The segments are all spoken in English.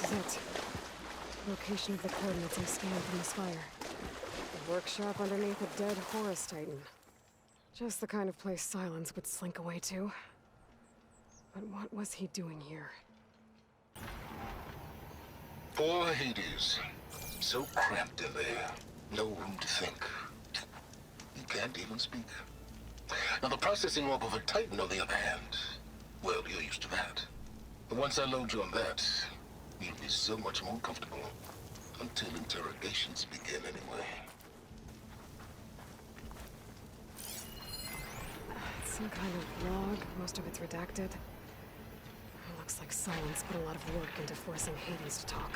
is it. Location of the coordinates I scanned from the spire. A workshop underneath a dead Horus Titan. Just the kind of place Silence would slink away to. But what was he doing here? Poor Hades. So cramped in there. No room to think. He can't even speak. Now the processing orb of a Titan, on the other hand, well, you're used to that. But once I load you on that, you'll be so much more comfortable. Until interrogations begin, anyway. Some kind of log, most of it's redacted. Looks like Silence put a lot of work into forcing Hades to talk.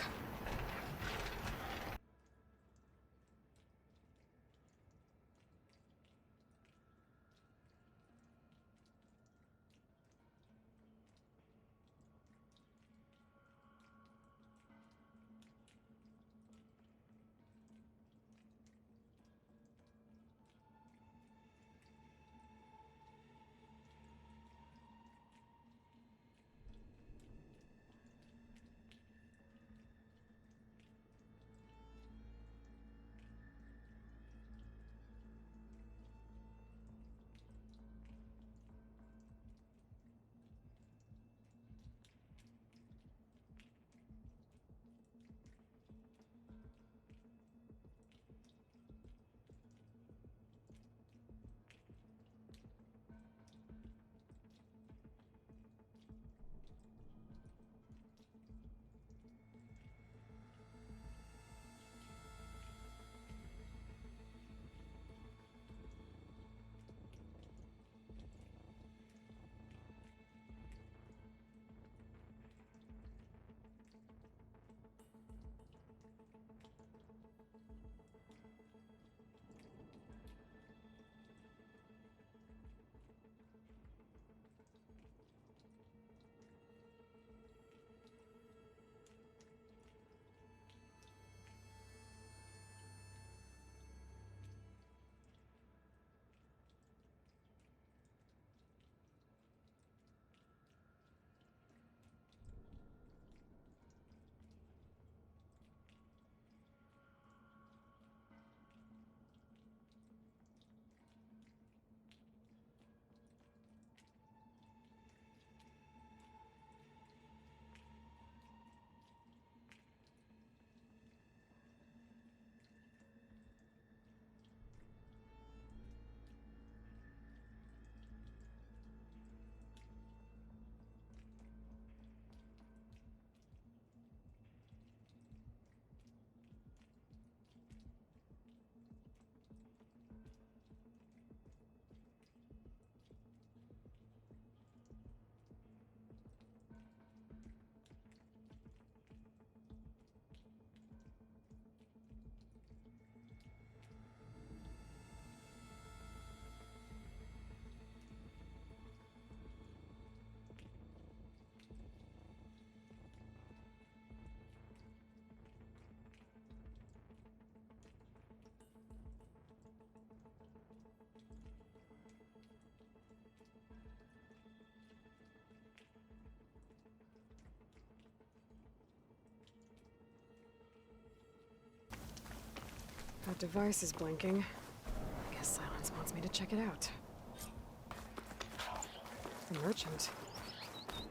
That device is blinking. I guess Silence wants me to check it out. The merchant.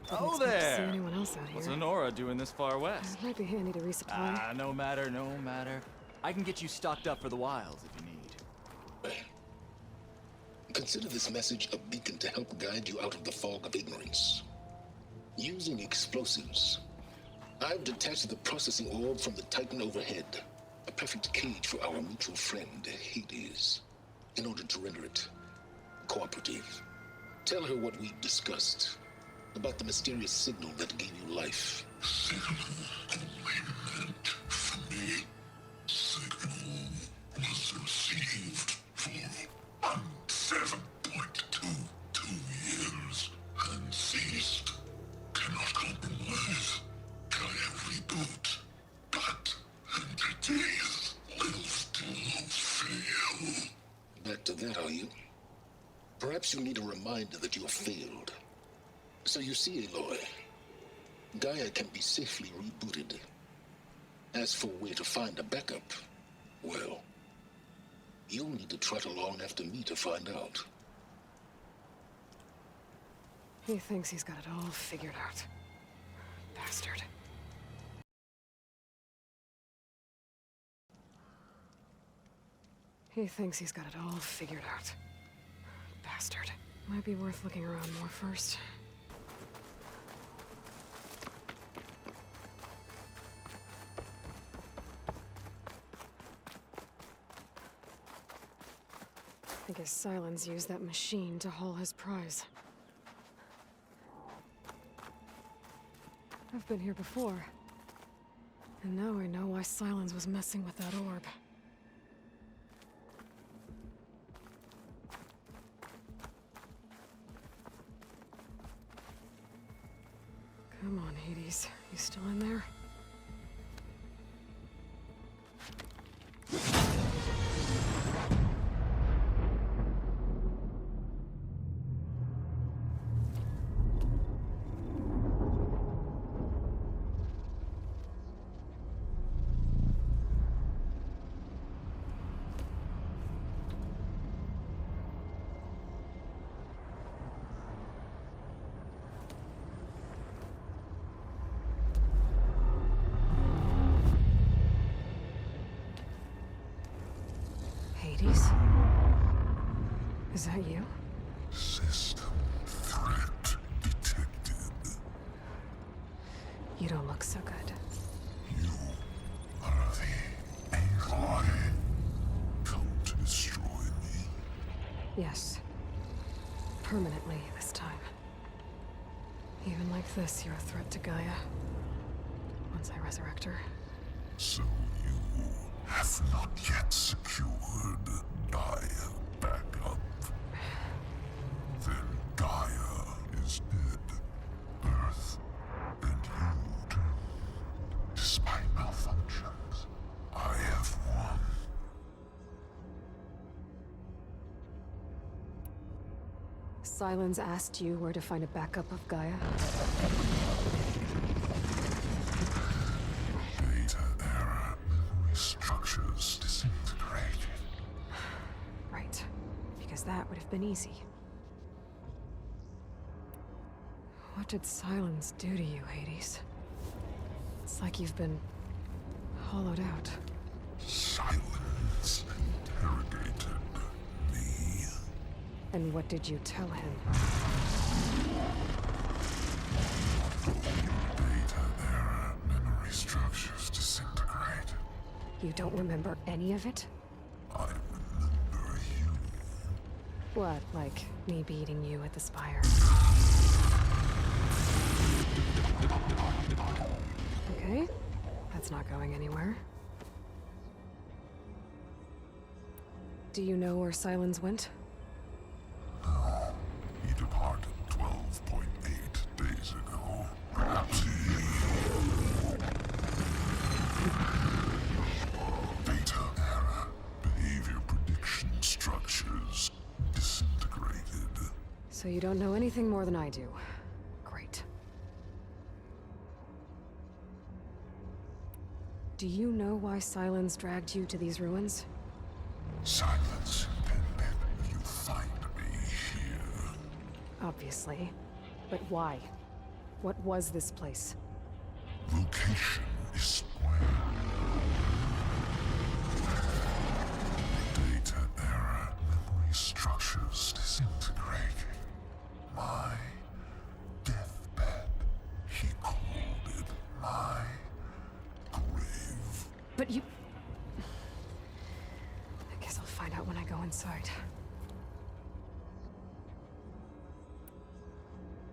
Didn't Oh expect to see there! anyone else out What's here. Honora doing this far west? It might be handy to resupply. No matter, no matter. I can get you stocked up for the wilds if you need. Consider this message a beacon to help guide you out of the fog of ignorance. Using explosives, I've detached the processing orb from the Titan overhead. A perfect cage for our mutual friend, Hades, in order to render it cooperative. Tell her what we've discussed about the mysterious signal that gave you life. Signal only meant for me. Signal was received for 7.22 years and ceased. Cannot compromise. Can reboot. But entities will still fail. Back to that, are you? Perhaps you need a reminder that you have failed. So you see, Aloy, Gaia can be safely rebooted As for where to find a backup, well, you'll need to trot along after me to find out. He thinks he's got it all figured out. Bastard. He thinks he's got it all figured out. Bastard. Might be worth looking around more first. I guess Silence used that machine to haul his prize. I've been here before. And now I know why Silence was messing with that orb. Come on, Hades. You still in there? Hades? Is that you? System threat detected. You don't look so good. You are the Aloy. Come to destroy me. Yes. Permanently this time. Even like this, you're a threat to Gaia. Once I resurrect her. So you have not yet secured Gaia back up. Then Gaia is dead. Earth and you too. Despite malfunctions, I have won. Silence asked you where to find a backup of Gaia? Data error, memory structures disintegrated. Right. Because that would have been easy. What did Silence do to you, Hades? It's like you've been hollowed out. Silence interrogated me. And what did you tell him? Data error, memory structures disintegrated. You don't remember any of it? I remember you. What, like me beating you at the spire? Okay, that's not going anywhere. Do you know where Silence went? No, he departed 12.8 days ago. Perhaps he... Data error, behavior prediction structures disintegrated. So you don't know anything more than I do. Great. Do you know why Silence dragged you to these ruins? Silence intended you find me here. Obviously. But why? What was this place? Location is square. Data error, memory structures disintegrated. My deathbed, he called it my grave. But you... I guess I'll find out when I go inside.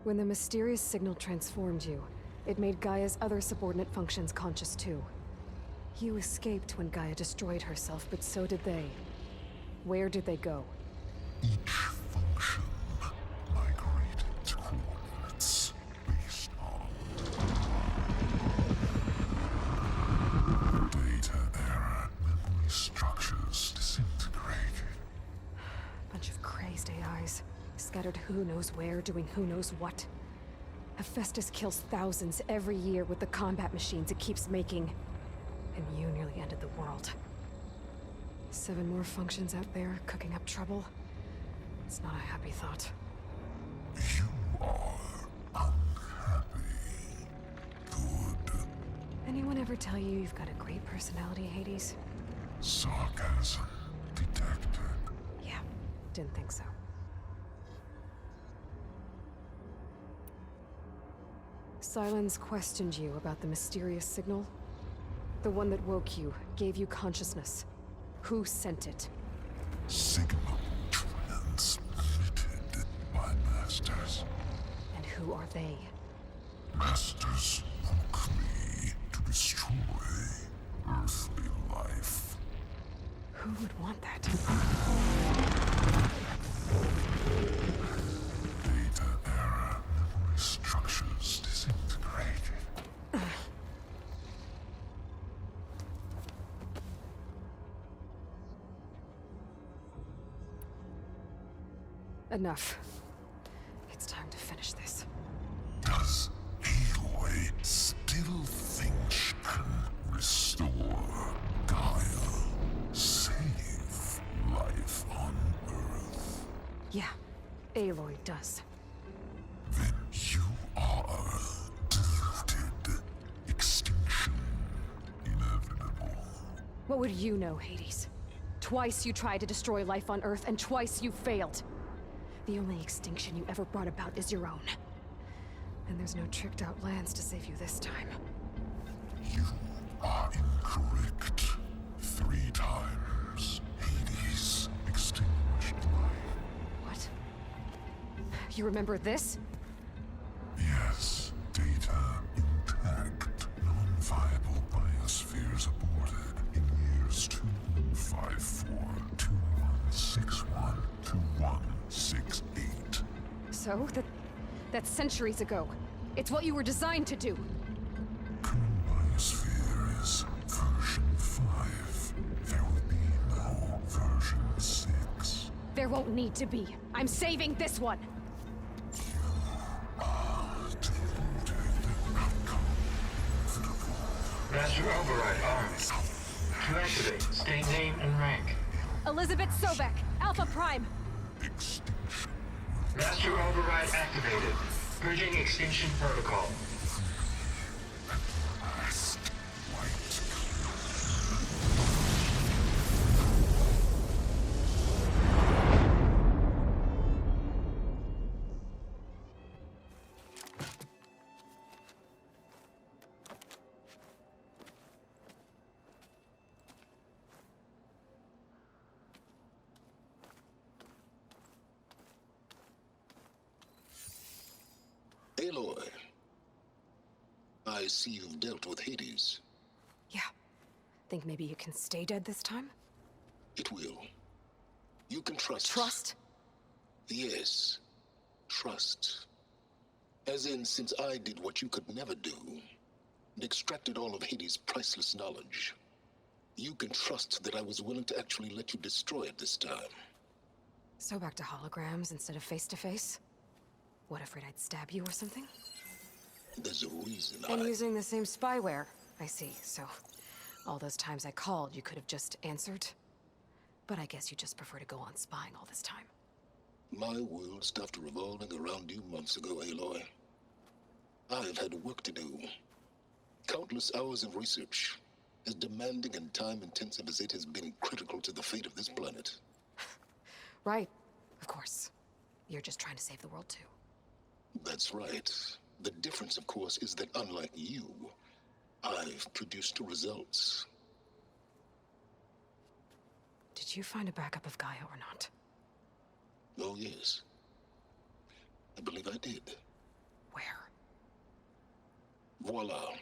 When the mysterious signal transformed you, it made Gaia's other subordinate functions conscious too. You escaped when Gaia destroyed herself, but so did they. Where did they go? Each function migrated to coordinates based on data error, memory structures disintegrated. Bunch of crazed AIs, scattered who knows where, doing who knows what. Hephaestus kills thousands every year with the combat machines it keeps making. and you nearly ended the world. 7 more functions out there, cooking up trouble. It's not a happy thought. You are unhappy. Good. Anyone ever tell you you've got a great personality, Hades? Sarcasm detected. Yeah, didn't think so. Silence questioned you about the mysterious signal. The one that woke you, gave you consciousness. Who sent it? Signal transmitted by masters. And who are they? Masters woke me to destroy earthly life. Who would want that? Data error, memory structures disintegrated. Enough. It's time to finish this. Does Aloy still think she can restore Gaia? Save life on Earth? Yeah, Aloy does. Then you are deluded. Extinction inevitable. What would you know, Hades? Twice you tried to destroy life on Earth, and twice you failed. The only extinction you ever brought about is your own. And there's no tricked-out lands to save you this time. You are incorrect. 3 times. Hades extinguished life. What? You remember this? Yes, data intact. Non-viable biospheres aborted in years 2154, 2161, 2168. So? That's centuries ago. It's what you were designed to do. Current biosphere is version 5. There will be no version 6. There won't need to be. I'm saving this one! Deluded. Outcome inevitable. Master Override armed. To activate, state name and rank. Elizabeth Sobek, Alpha Prime! Extinction. Master Override activated. Bridging extinction protocol. Last white. Aloy, I see you've dealt with Hades. Yeah. Think maybe you can stay dead this time? It will. You can trust. Trust? Yes. Trust. As in, since I did what you could never do, and extracted all of Hades' priceless knowledge, you can trust that I was willing to actually let you destroy it this time. So back to holograms instead of face-to-face? What, afraid I'd stab you or something? There's a reason And using the same spyware. I see, so... all those times I called, you could have just answered? But I guess you just prefer to go on spying all this time. My world stopped revolving around you months ago, Aloy. I've had work to do. Countless hours of research, as demanding and time-intensive as it has been critical to the fate of this planet. Right, of course. You're just trying to save the world too. That's right. The difference, of course, is that unlike you, I've produced results. Did you find a backup of Gaia or not? Oh, yes. I believe I did. Where? Voila.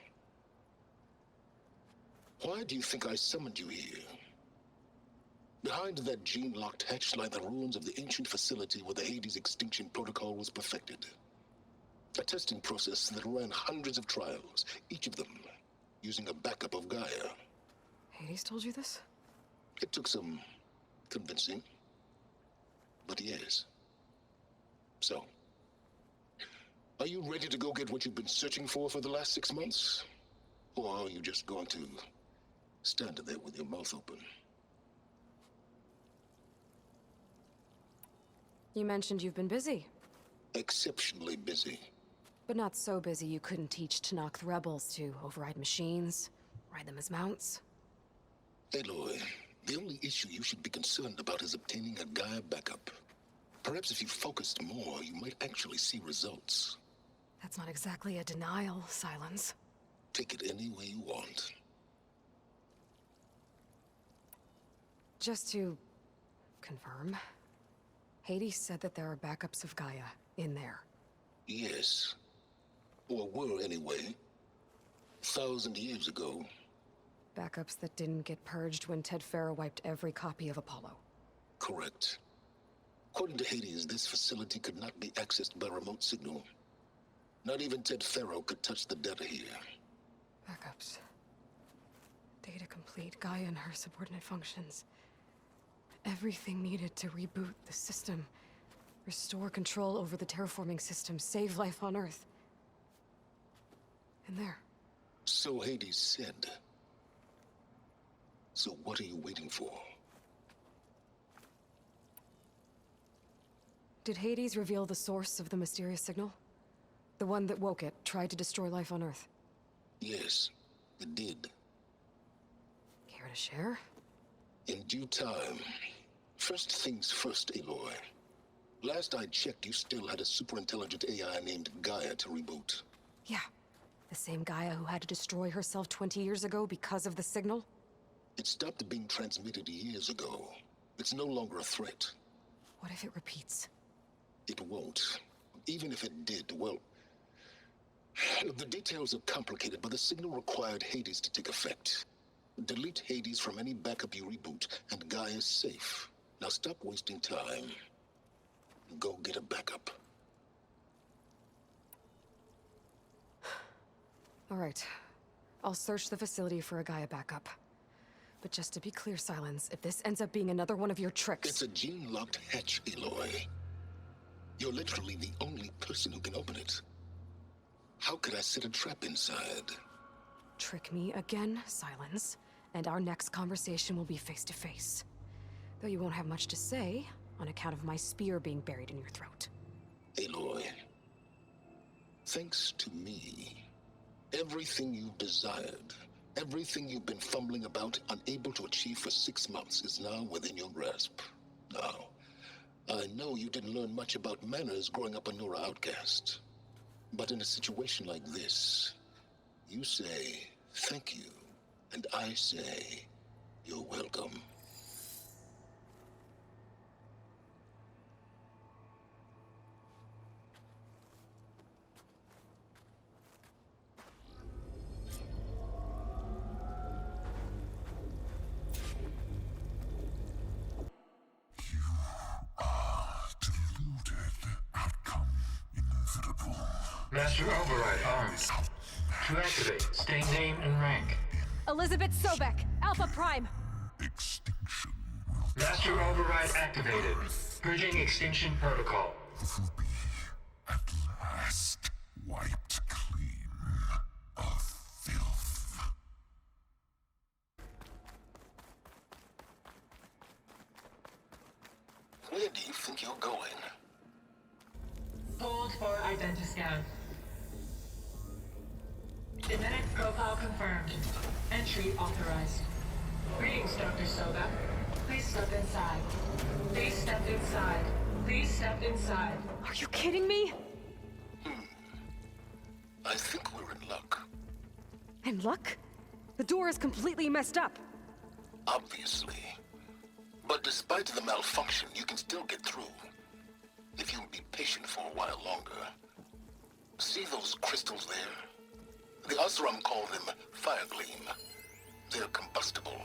Why do you think I summoned you here? Behind that gene-locked hatch lie the ruins of the ancient facility where the Hades extinction protocol was perfected. A testing process that ran hundreds of trials, each of them using a backup of Gaia. Hades told you this? It took some convincing, but yes. So, are you ready to go get what you've been searching for the last 6 months? Or are you just going to Stand there with your mouth open. You mentioned you've been busy, Exceptionally busy. but not so busy you couldn't teach Tanakh the rebels to override machines, ride them as mounts. Aloy, the only issue you should be concerned about is obtaining a Gaia backup. Perhaps if you focused more, you might actually see results. That's not exactly a denial, Silence. Take it any way you want. Just to confirm, Hades said that there are backups of Gaia in there. Yes. Or were anyway. 1,000 years ago. Backups that didn't get purged when Ted Farrow wiped every copy of Apollo. Correct. According to Hades, this facility could not be accessed by remote signal. Not even Ted Farrow could touch the data here. Backups. Data complete, Gaia and her subordinate functions. Everything needed to reboot the system. Restore control over the terraforming system, save life on Earth. And there. So Hades said. So what are you waiting for? Did Hades reveal the source of the mysterious signal? The one that woke it, tried to destroy life on Earth? Yes, it did. Care to share? In due time. First things first, Aloy. Last I checked, you still had a superintelligent AI named Gaia to reboot. Yeah. The same Gaia who had to destroy herself 20 years ago because of the signal? It stopped being transmitted years ago. It's no longer a threat. What if it repeats? It won't. Even if it did, well... The details are complicated, but the signal required Hades to take effect. Delete Hades from any backup you reboot, and Gaia's safe. Now stop wasting time. Go get a backup. All right. I'll search the facility for a Gaia backup. But just to be clear, Silence, if this ends up being another one of your tricks... It's a gene-locked hatch, Aloy. You're literally the only person who can open it. How could I set a trap inside? Trick me again, Silence, and our next conversation will be face-to-face. Though you won't have much to say, on account of my spear being buried in your throat. Aloy, thanks to me, everything you've desired, everything you've been fumbling about, unable to achieve for 6 months, is now within your grasp. Now, I know you didn't learn much about manners growing up a Nora outcast. But in a situation like this, you say, thank you, and I say, you're welcome. Deluded. Outcome inevitable. Master Override armed. To activate, state name and rank. Elizabeth Sobek, Alpha Prime! Extinction will Master Override activated. Purging extinction protocol. will be at last wiped clean of filth. Where do you think you're going? Hold for identiscan. Genetic profile confirmed. Entry authorized. Greetings, Dr. Sobek. Please step inside. Please step inside. Please step inside. Are you kidding me? I think we're in luck. And luck? The door is completely messed up. Obviously. But despite the malfunction, you can still get through. If you'll be patient for a while longer. See those crystals there? The Osram call them Firegleam. They're combustible.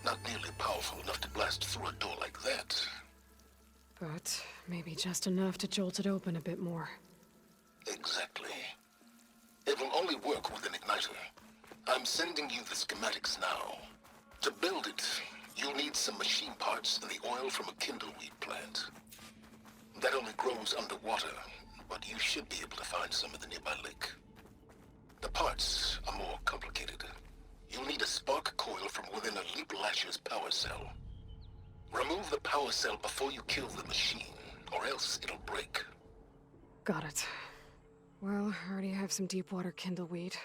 Not nearly powerful enough to blast through a door like that. But maybe just enough to jolt it open a bit more. Exactly. It will only work with an igniter. I'm sending you the schematics now. To build it, you'll need some machine parts and the oil from a kindleweed plant. That only grows underwater, but you should be able to find some in the nearby lake. The parts are more complicated. You'll need a spark core Lasher's power cell. Remove the power cell before you kill the machine, or else it'll break. Got it. Well, I already have some deep water kindleweed.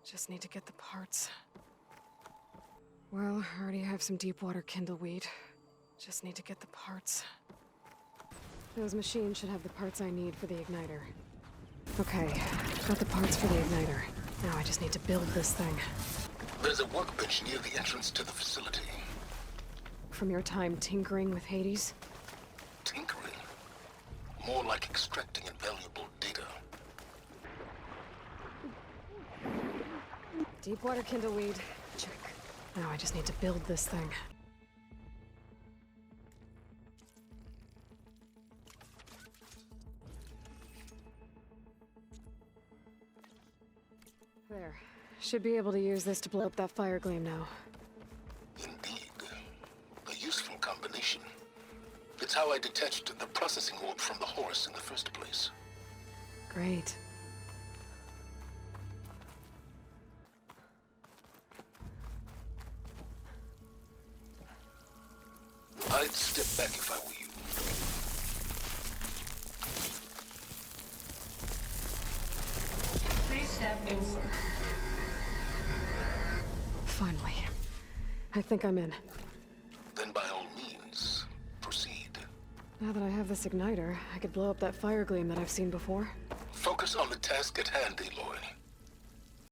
Just need to get the parts. Well, I already have some deep water kindleweed. Just need to get the parts. Those machines should have the parts I need for the igniter. Okay, got the parts for the igniter. Now I just need to build this thing. There's a workbench near the entrance to the facility. From your time tinkering with Hades? Tinkering? More like extracting invaluable data. Deep water kindleweed. Check. Now I just need to build this thing. There. Should be able to use this to blow up that fire gleam now. Indeed. A useful combination. It's how I detached the processing orb from the horse in the first place. Great. I'd step back if I were you. Please step inside. Finally. I think I'm in. Then by all means, proceed. Now that I have this igniter, I could blow up that fire gleam that I've seen before. Focus on the task at hand, Aloy.